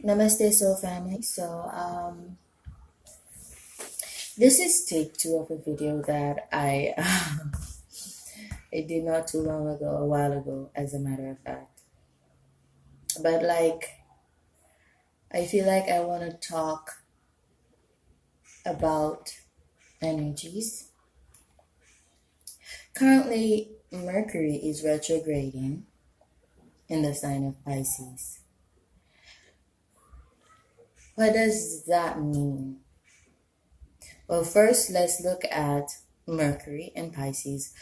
Namaste, Soul Family. This is take two of a video that I I did not too long ago, a while ago, as a matter of fact. But I feel like I want to talk about energies. Currently, Mercury is retrograding in the sign of Pisces. What does that mean? Well, first, let's look at Mercury and Pisces.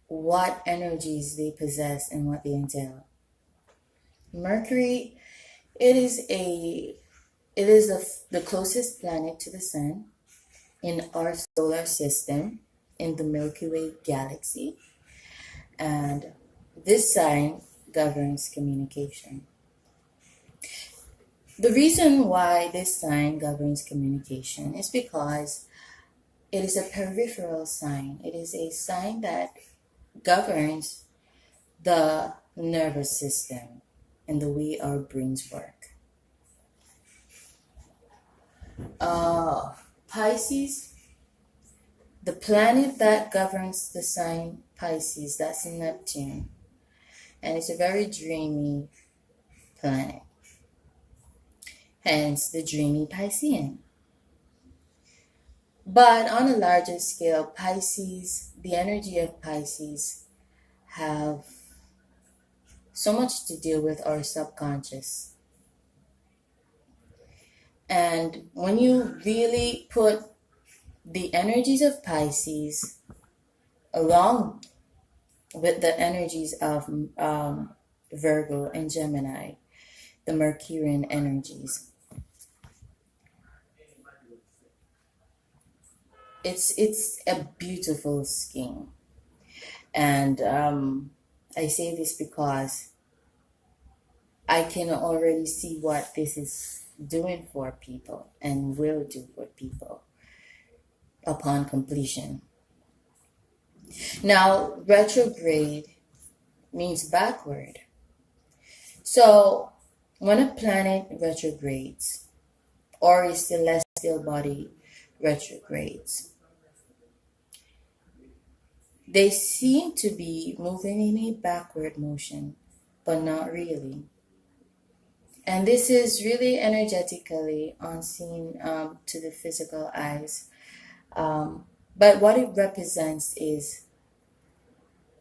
What energies they possess and what they entail. Mercury, it is the closest planet to the sun in our solar system, in the Milky Way galaxy, and this sign governs communication. The reason why this sign governs communication is because it is a peripheral sign. It is a sign that governs the nervous system and the way our brains work. Pisces, the planet that governs the sign Pisces, that's Neptune, and it's a very dreamy planet, hence the dreamy Piscean. But on a larger scale, Pisces, the energy of Pisces have so much to deal with our subconscious. And when you really put the energies of Pisces along with the energies of Virgo and Gemini, the Mercurian energies, it's a beautiful scheme. And I say this because I can already see what this is doing for people and will do for people upon completion. Now, retrograde means backward. So, when a planet retrogrades or a celestial body retrogrades, they seem to be moving in a backward motion, but not really. And this is really energetically unseen to the physical eyes. But what it represents is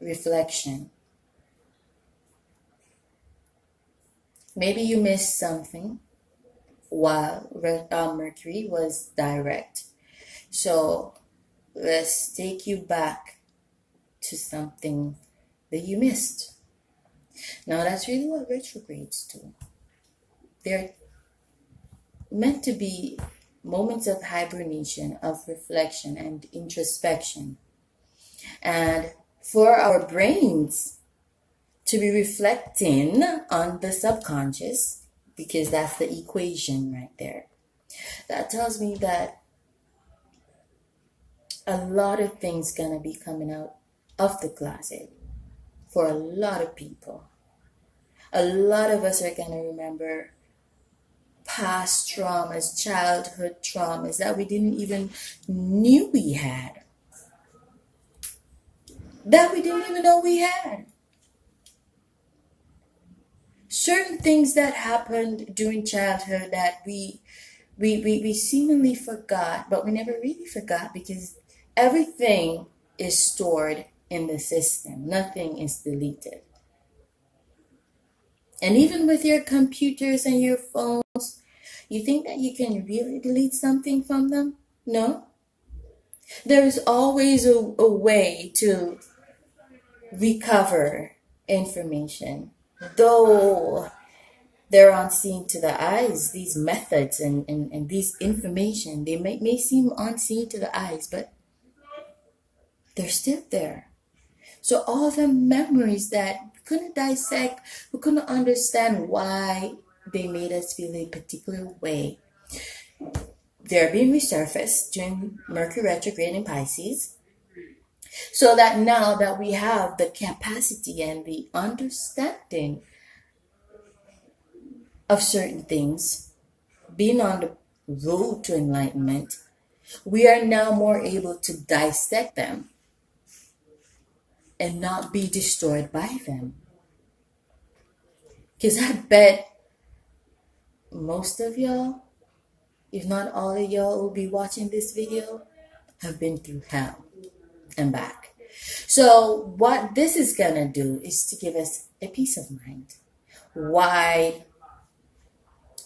reflection. Maybe you missed something while Mercury was direct. So let's take you back to something that you missed. Now that's really what retrogrades do. They're meant to be moments of hibernation, of reflection and introspection. And for our brains to be reflecting on the subconscious, because that's the equation right there, that tells me that a lot of things gonna be coming out of the closet for a lot of people. A lot of us are gonna remember past traumas, childhood traumas that we didn't even knew we had. That we didn't even know we had. Certain things that happened during childhood that we seemingly forgot, but we never really forgot because everything is stored in the system. Nothing is deleted. And even with your computers and your phones, you think that you can really delete something from them? No. There is always a way to recover information. Though they're unseen to the eyes, these methods and these information, they may seem unseen to the eyes, but they're still there. So all the memories that we couldn't dissect, we couldn't understand why they made us feel a particular way, they're being resurfaced during Mercury retrograde in Pisces. So that now that we have the capacity and the understanding of certain things, being on the road to enlightenment, we are now more able to dissect them and not be destroyed by them. Because I bet most of y'all, if not all of y'all who will be watching this video, have been through hell and back. So what this is gonna do is to give us a peace of mind. Why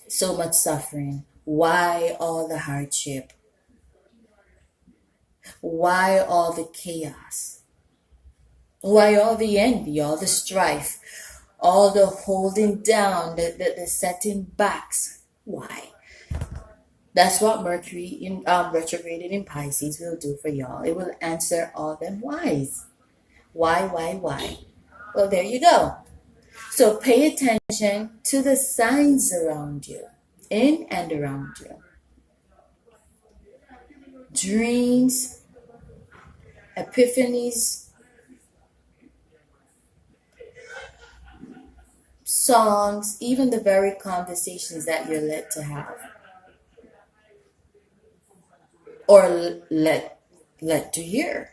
so much suffering? Why all the hardship? Why all the chaos? Why all the envy, all the strife, all the holding down, the setting backs? Why? That's what Mercury in retrograded in Pisces will do for y'all. It will answer all them whys. Why? Well, there you go. So pay attention to the signs around you, in and around you. Dreams, epiphanies, songs, even the very conversations that you're led to have or led to hear.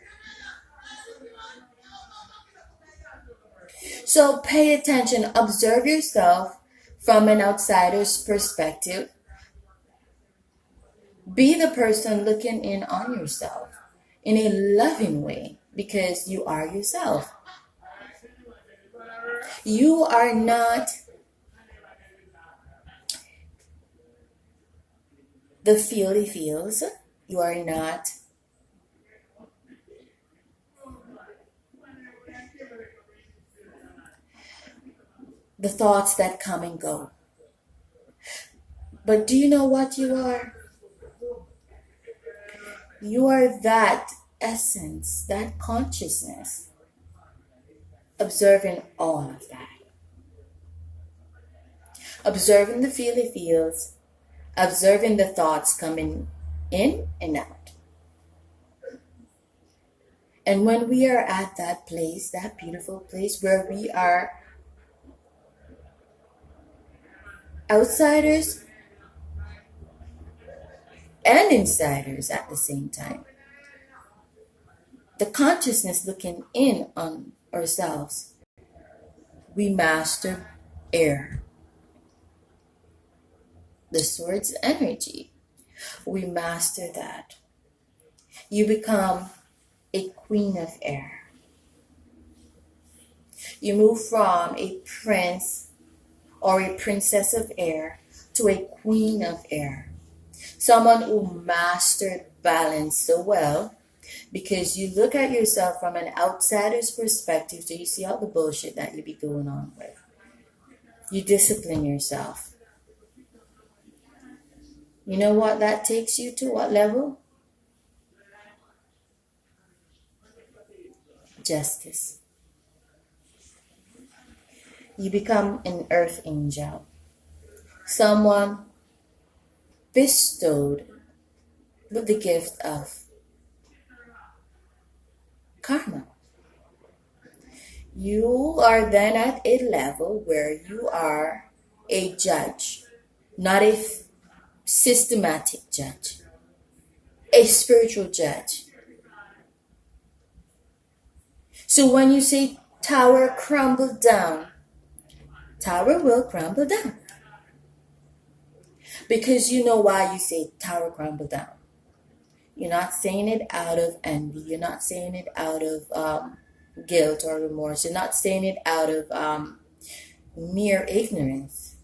So pay attention, observe yourself from an outsider's perspective. Be the person looking in on yourself in a loving way because you are yourself. You are not the feely feels. You are not the thoughts that come and go. But do you know what you are? You are that essence, that consciousness, observing all of that. Observing the feely feels, observing the thoughts coming in and out. And when we are at that place, that beautiful place where we are outsiders and insiders at the same time, the consciousness looking in on ourselves, we master air, the sword's energy. We master that. You become a queen of air. You move from a prince or a princess of air to a queen of air. Someone who mastered balance so well because you look at yourself from an outsider's perspective, so you see all the bullshit that you be going on with. You discipline yourself. You know what that takes you to? What level? Justice. You become an earth angel. Someone bestowed with the gift of karma. You are then at a level where you are a judge, not a systematic judge, a spiritual judge. So when you say tower crumble down, tower will crumble down. Because you know why you say tower crumble down. You're not saying it out of envy. You're not saying it out of guilt or remorse. You're not saying it out of mere ignorance.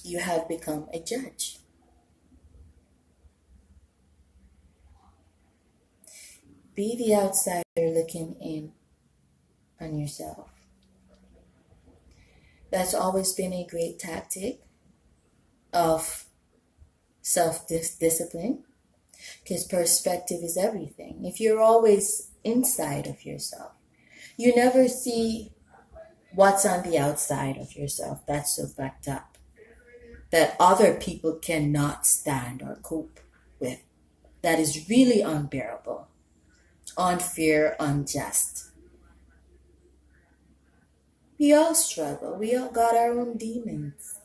You have become a judge. Be the outsider looking in on yourself. That's always been a great tactic of self-discipline because perspective is everything. If you're always inside of yourself, you never see what's on the outside of yourself. That's so fucked up that other people cannot stand or cope with. That is really unbearable, unfair, unjust. We all struggle. We all got our own demons.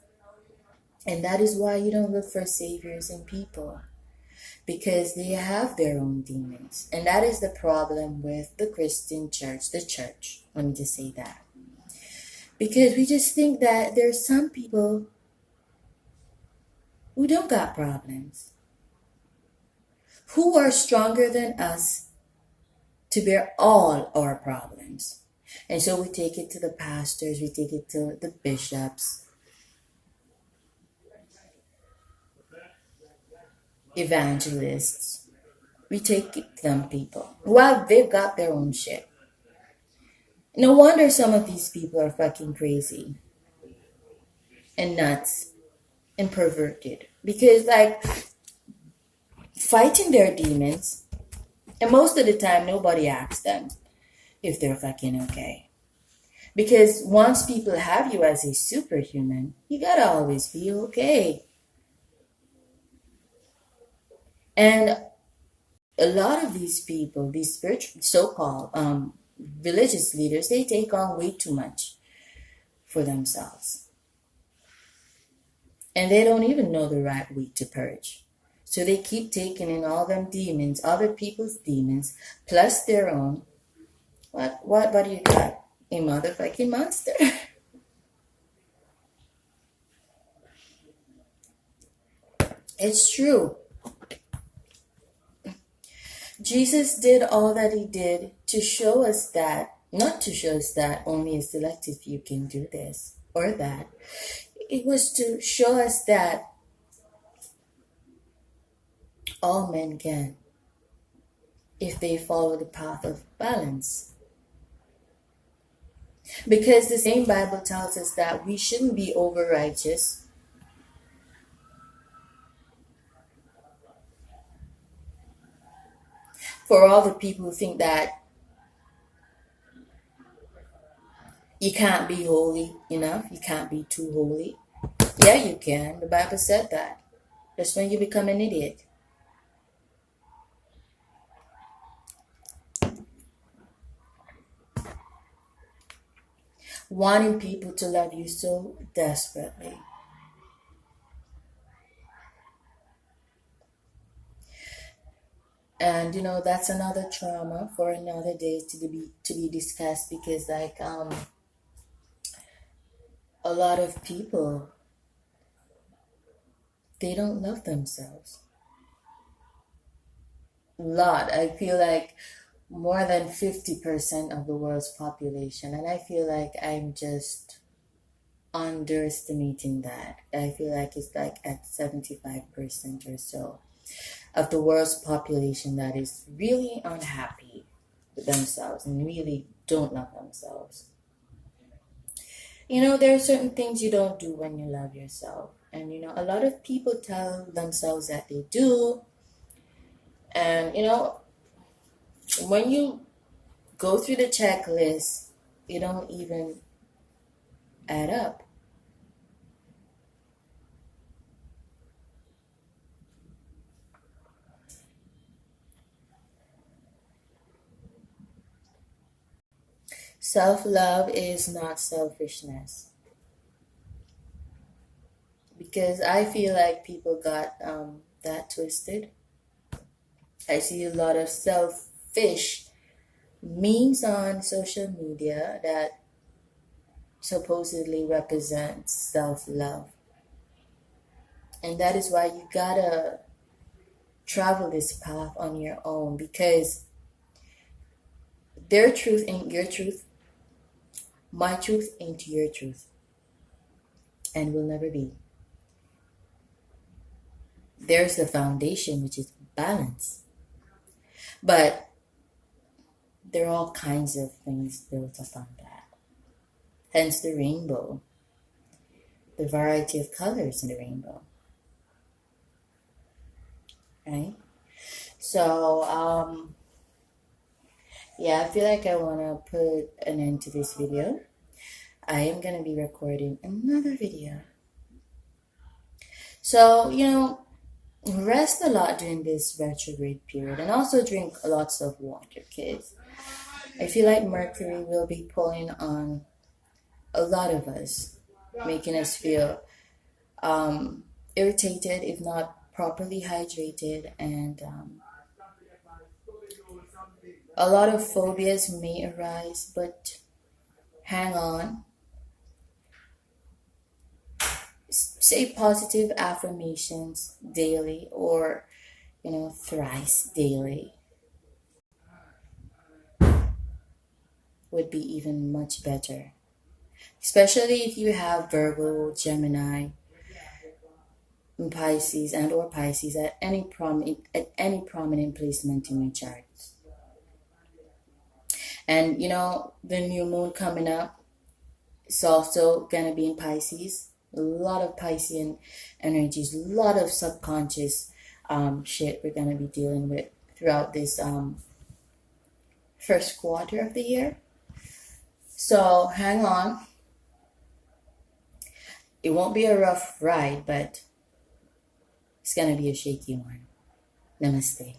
And that is why you don't look for saviors in people, because they have their own demons. And that is the problem with the Christian church, the church. Let me just say that. Because we just think that there's some people who don't got problems, who are stronger than us to bear all our problems. And so we take it to the pastors, we take it to the bishops, evangelists. We take it to them people. Well, they've got their own shit. No wonder some of these people are fucking crazy and nuts and perverted. Because, like, fighting their demons, and most of the time, nobody asks them if they're fucking okay. Because once people have you as a superhuman, you gotta always be okay. And a lot of these people, these spiritual, so-called religious leaders, they take on way too much for themselves. And they don't even know the right way to purge. So they keep taking in all them demons, other people's demons, plus their own. What do you got? A motherfucking monster. It's true. Jesus did all that he did to show us that, not to show us that only a selective few can do this or that. It was to show us that all men can, if they follow the path of balance. Because the same Bible tells us that we shouldn't be over righteous. For all the people who think that you can't be holy enough, you can't be too holy. Yeah, you can. The Bible said that. That's when you become an idiot. Wanting people to love you so desperately. And that's another trauma for another day to be discussed, because like a lot of people, they don't love themselves. A lot. I feel like more than 50% of the world's population, and I feel like I'm just underestimating that. I feel like it's like at 75% or so of the world's population that is really unhappy with themselves and really don't love themselves. There are certain things you don't do when you love yourself. And, a lot of people tell themselves that they do. And, when you go through the checklist, it don't even add up. Self-love is not selfishness. Because I feel like people got that twisted. I see a lot of selfish memes on social media that supposedly represents self-love. And that is why you gotta travel this path on your own, because their truth ain't your truth, my truth ain't your truth, and will never be. There's the foundation, which is balance. But there are all kinds of things built upon that. Hence the rainbow, the variety of colors in the rainbow. Right? So, yeah, I feel like I want to put an end to this video. I am going to be recording another video. So, rest a lot during this retrograde period, and also drink lots of water, kids. I feel like Mercury will be pulling on a lot of us, making us feel irritated if not properly hydrated, and a lot of phobias may arise, but hang on. Say positive affirmations daily, or thrice daily would be even much better. Especially if you have Virgo, Gemini, and Pisces, and or Pisces at any prominent placement in your chart. And the new moon coming up is also gonna be in Pisces. A lot of Piscean energies, a lot of subconscious shit we're gonna be dealing with throughout this first quarter of the year. So hang on. It won't be a rough ride, but it's gonna be a shaky one. Namaste.